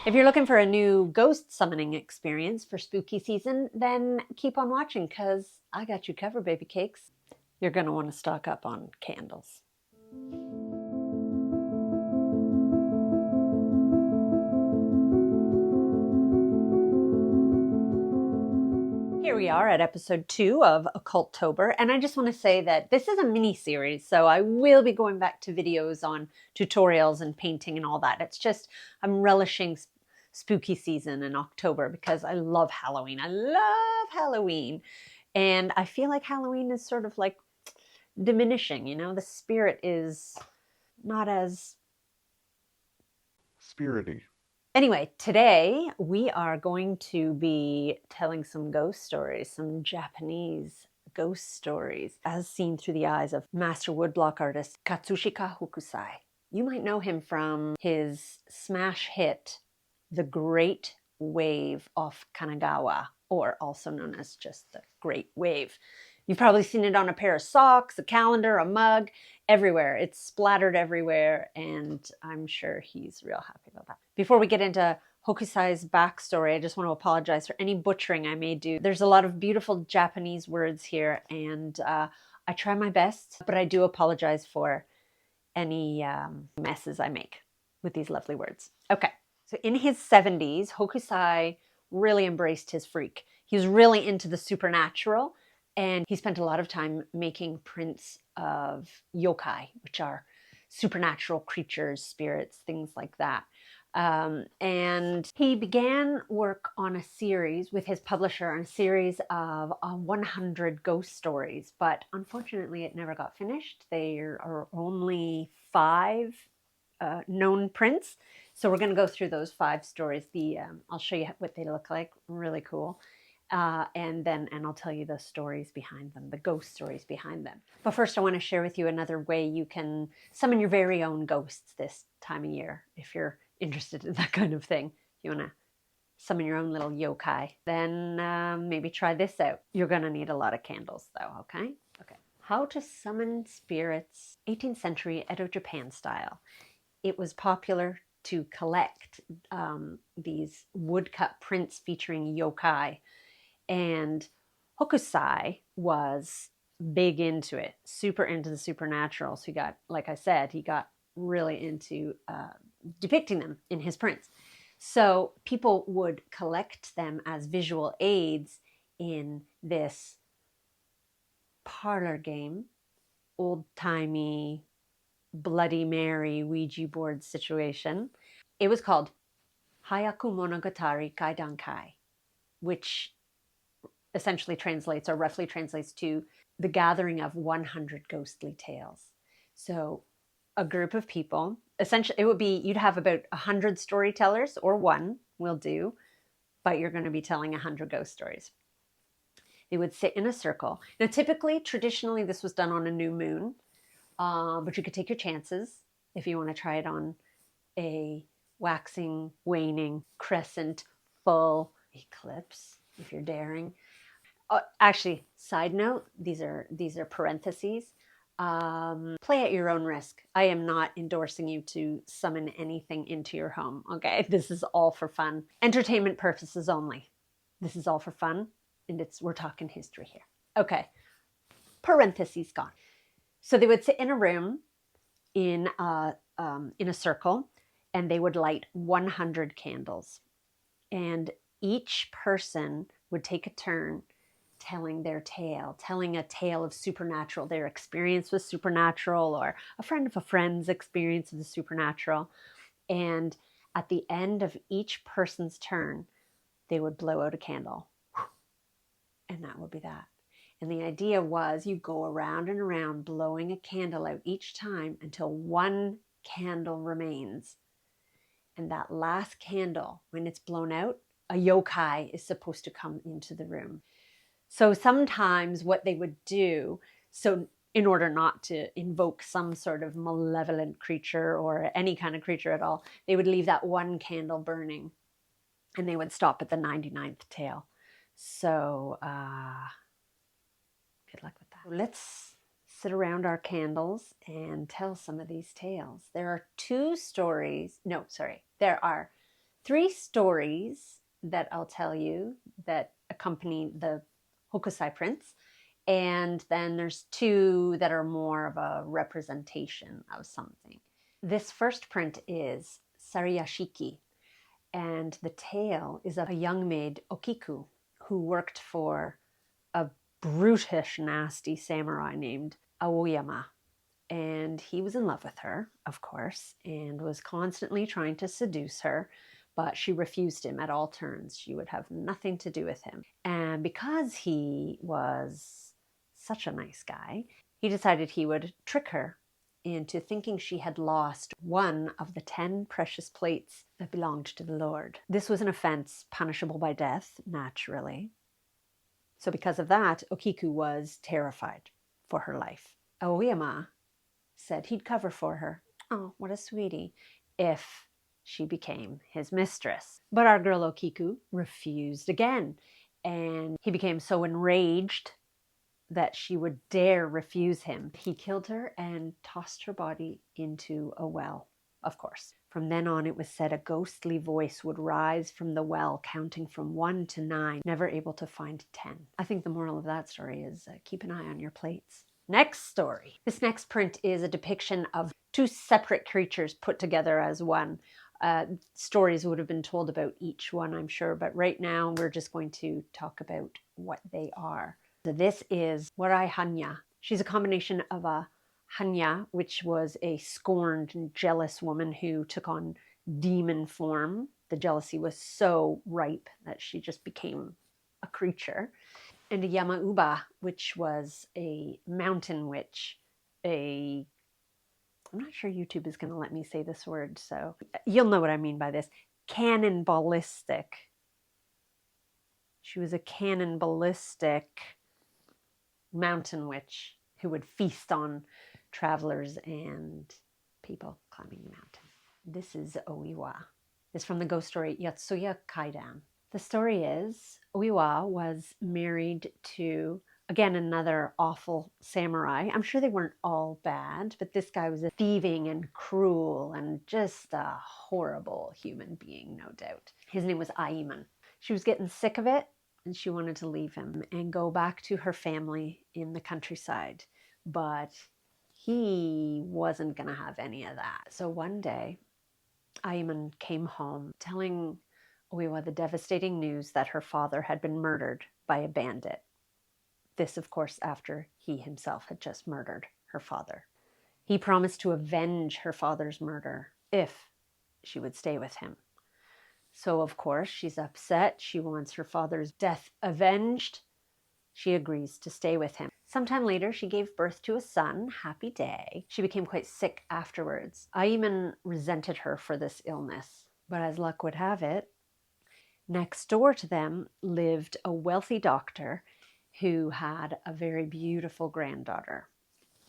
If you're looking for a new ghost summoning experience for spooky season, then keep on watching because I got you covered, baby cakes. You're going to want to stock up on candles. Here we are at episode 2 of Occultober, and I just want to say that this is a mini-series, so I will be going back to videos on tutorials and painting and all that. It's just I'm relishing spooky season in October because I love Halloween. I love Halloween, and I feel like Halloween is sort of like diminishing, you know? The spirit is not as spirity. Anyway, today we are going to be telling some ghost stories, some Japanese ghost stories, as seen through the eyes of master woodblock artist Katsushika Hokusai. You might know him from his smash hit, The Great Wave off Kanagawa, or also known as just The Great Wave. You've probably seen it on a pair of socks, a calendar, a mug, everywhere. It's splattered everywhere, and I'm sure he's real happy about that. Before we get into Hokusai's backstory, I just want to apologize for any butchering I may do. There's a lot of beautiful Japanese words here, and I try my best, but I do apologize for any messes I make with these lovely words. Okay, so in his 70s, Hokusai really embraced his freak. He was really into the supernatural, and he spent a lot of time making prints of yokai, which are supernatural creatures, spirits, things like that. And he began work on a series with his publisher, on a series of 100 ghost stories, but unfortunately it never got finished. There are only 5 known prints. So we're going to go through those 5 stories. I'll show you what they look like. Really cool. And I'll tell you the stories behind them, the ghost stories behind them. But first I want to share with you another way you can summon your very own ghosts this time of year. If you're interested in that kind of thing, you want to summon your own little yokai, then maybe try this out. You're going to need a lot of candles though, okay? Okay. How to summon spirits, 18th century Edo-Japan style. It was popular to collect these woodcut prints featuring yokai. And Hokusai was big into it, super into the supernatural. So he got, like I said, he got really into depicting them in his prints. So people would collect them as visual aids in this parlor game, old-timey, Bloody Mary Ouija board situation. It was called Hayaku Monogatari Kaidankai, which essentially translates, or roughly translates to, the gathering of 100 ghostly tales. So a group of people, essentially it would be, you'd have about 100 storytellers, or one will do, but you're going to be telling 100 ghost stories. They would sit in a circle. Now typically, traditionally, this was done on a new moon, but you could take your chances if you want to try it on a waxing, waning, crescent, full eclipse, if you're daring. Actually, side note, these are parentheses. Play at your own risk. I am not endorsing you to summon anything into your home, okay? This is all for fun. Entertainment purposes only. This is all for fun, and we're talking history here. Okay, parentheses gone. So they would sit in a room in a circle, and they would light 100 candles. And each person would take a turn telling their tale, telling a tale of supernatural, their experience with supernatural, or a friend of a friend's experience of the supernatural. And at the end of each person's turn, they would blow out a candle. And that would be that. And the idea was you go around and around blowing a candle out each time until one candle remains. And that last candle, when it's blown out, a yokai is supposed to come into the room. So sometimes what they would do, so in order not to invoke some sort of malevolent creature or any kind of creature at all, they would leave that one candle burning, and they would stop at the 99th tale. So good luck with that. Let's sit around our candles and tell some of these tales. There are 2 stories. No, sorry. There are 3 stories that I'll tell you that accompany the Hokusai prints. And then there's 2 that are more of a representation of something. This first print is Sarayashiki, and the tale is of a young maid, Okiku, who worked for a brutish, nasty samurai named Aoyama. And he was in love with her, of course, and was constantly trying to seduce her, but she refused him at all turns. She would have nothing to do with him. And because he was such a nice guy, he decided he would trick her into thinking she had lost one of the 10 precious plates that belonged to the Lord. This was an offense punishable by death, naturally. So because of that, Okiku was terrified for her life. Aoyama said he'd cover for her. Oh, what a sweetie. If she became his mistress. But our girl Okiku refused again. And he became so enraged that she would dare refuse him. He killed her and tossed her body into a well, of course. From then on, it was said a ghostly voice would rise from the well, counting from 1 to 9, never able to find 10. I think the moral of that story is keep an eye on your plates. Next story. This next print is a depiction of 2 separate creatures put together as one. Stories would have been told about each one, I'm sure, but right now we're just going to talk about what they are. So this is Warai-Hannya. She's a combination of a Hannya, which was a scorned and jealous woman who took on demon form. The jealousy was so ripe that she just became a creature. And a Yama-uba, which was a mountain witch, I'm not sure YouTube is going to let me say this word, so you'll know what I mean by this. Cannibalistic. She was a cannibalistic mountain witch who would feast on travelers and people climbing the mountain. This is Oiwa. It's from the ghost story Yatsuya Kaidan. The story is Oiwa was married to, again, another awful samurai. I'm sure they weren't all bad, but this guy was a thieving and cruel and just a horrible human being, no doubt. His name was Aiman. She was getting sick of it, and she wanted to leave him and go back to her family in the countryside. But he wasn't going to have any of that. So one day, Aiman came home telling Oiwa the devastating news that her father had been murdered by a bandit. This, of course, after he himself had just murdered her father. He promised to avenge her father's murder if she would stay with him. So, of course, she's upset. She wants her father's death avenged. She agrees to stay with him. Sometime later, she gave birth to a son. Happy day. She became quite sick afterwards. Aiman resented her for this illness. But as luck would have it, next door to them lived a wealthy doctor who had a very beautiful granddaughter.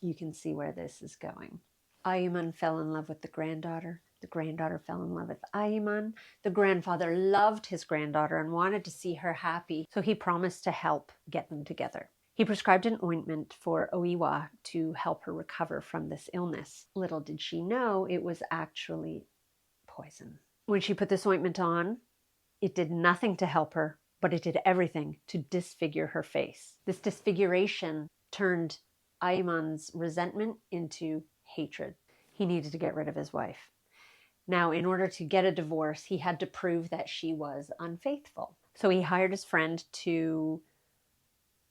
You can see where this is going. Aiman fell in love with the granddaughter. The granddaughter fell in love with Aiman. The grandfather loved his granddaughter and wanted to see her happy, so he promised to help get them together. He prescribed an ointment for Oiwa to help her recover from this illness. Little did she know it was actually poison. When she put this ointment on, it did nothing to help her, but it did everything to disfigure her face. This disfiguration turned Aiman's resentment into hatred. He needed to get rid of his wife. Now, in order to get a divorce, he had to prove that she was unfaithful. So he hired his friend to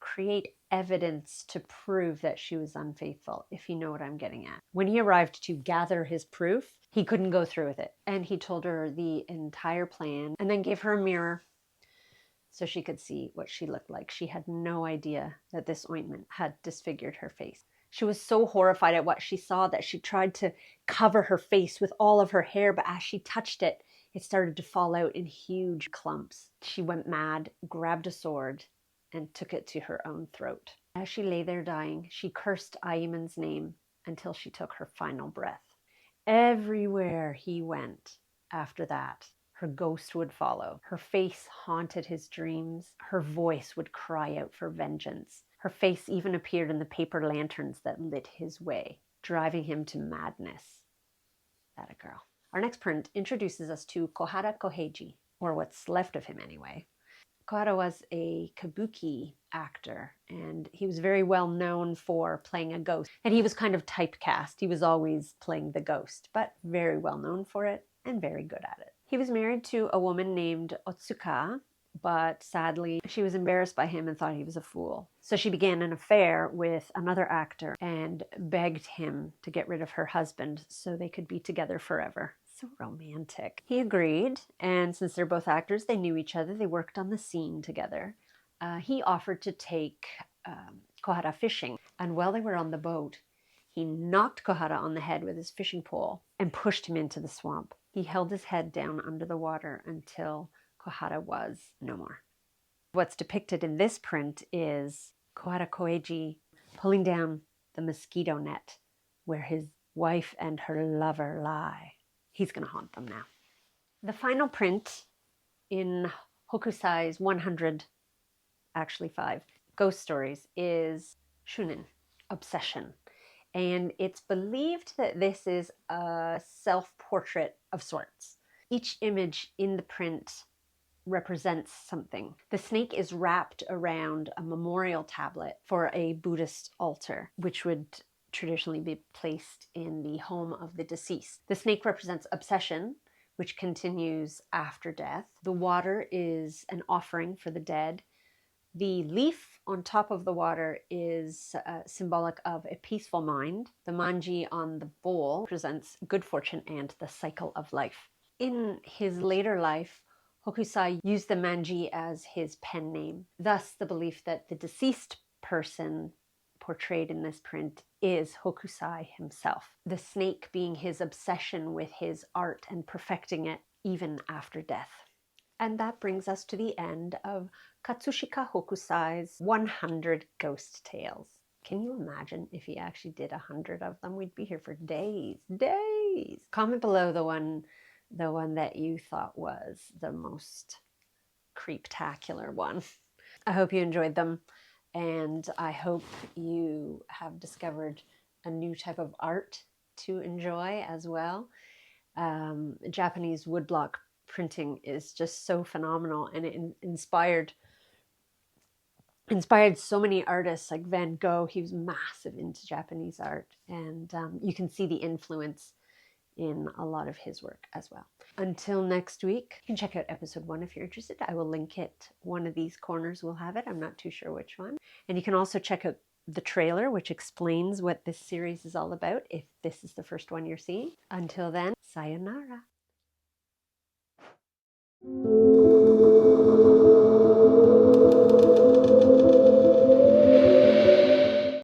create evidence to prove that she was unfaithful, if you know what I'm getting at. When he arrived to gather his proof, he couldn't go through with it. And he told her the entire plan and then gave her a mirror so she could see what she looked like. She had no idea that this ointment had disfigured her face. She was so horrified at what she saw that she tried to cover her face with all of her hair, but as she touched it, it started to fall out in huge clumps. She went mad, grabbed a sword, and took it to her own throat. As she lay there dying, she cursed Aiman's name until she took her final breath. Everywhere he went after that, her ghost would follow. Her face haunted his dreams. Her voice would cry out for vengeance. Her face even appeared in the paper lanterns that lit his way, driving him to madness. That a girl. Our next print introduces us to Kohada Koheiji, or what's left of him anyway. Kohada was a kabuki actor, and he was very well known for playing a ghost. And he was kind of typecast. He was always playing the ghost, but very well known for it and very good at it. He was married to a woman named Otsuka, but sadly she was embarrassed by him and thought he was a fool. So she began an affair with another actor and begged him to get rid of her husband so they could be together forever. So romantic. He agreed, and since they're both actors, they knew each other. They worked on the scene together. He offered to take Kohada fishing, and while they were on the boat, he knocked Kohada on the head with his fishing pole and pushed him into the swamp. He held his head down under the water until Kohada was no more. What's depicted in this print is Kohada Koheiji pulling down the mosquito net where his wife and her lover lie. He's going to haunt them now. The final print in Hokusai's 100, actually 5, ghost stories is Shunin Obsession. And it's believed that this is a self-portrait of sorts. Each image in the print represents something. The snake is wrapped around a memorial tablet for a Buddhist altar, which would traditionally be placed in the home of the deceased. The snake represents obsession, which continues after death. The water is an offering for the dead. The leaf on top of the water is symbolic of a peaceful mind. The manji on the bowl represents good fortune and the cycle of life. In his later life, Hokusai used the manji as his pen name. Thus, the belief that the deceased person portrayed in this print is Hokusai himself, the snake being his obsession with his art and perfecting it even after death. And that brings us to the end of Katsushika Hokusai's 100 ghost tales. Can you imagine if he actually did 100 of them? We'd be here for days. Comment below the one that you thought was the most creeptacular one. I hope you enjoyed them, and I hope you have discovered a new type of art to enjoy as well. Japanese woodblock printing is just so phenomenal, and it inspired so many artists like Van Gogh. He was massive into Japanese art, and you can see the influence in a lot of his work as well. Until next week, you can check out episode 1 if you're interested. I will link it. One of these corners will have it. I'm not too sure which one. And you can also check out the trailer, which explains what this series is all about if this is the first one you're seeing. Until then, sayonara.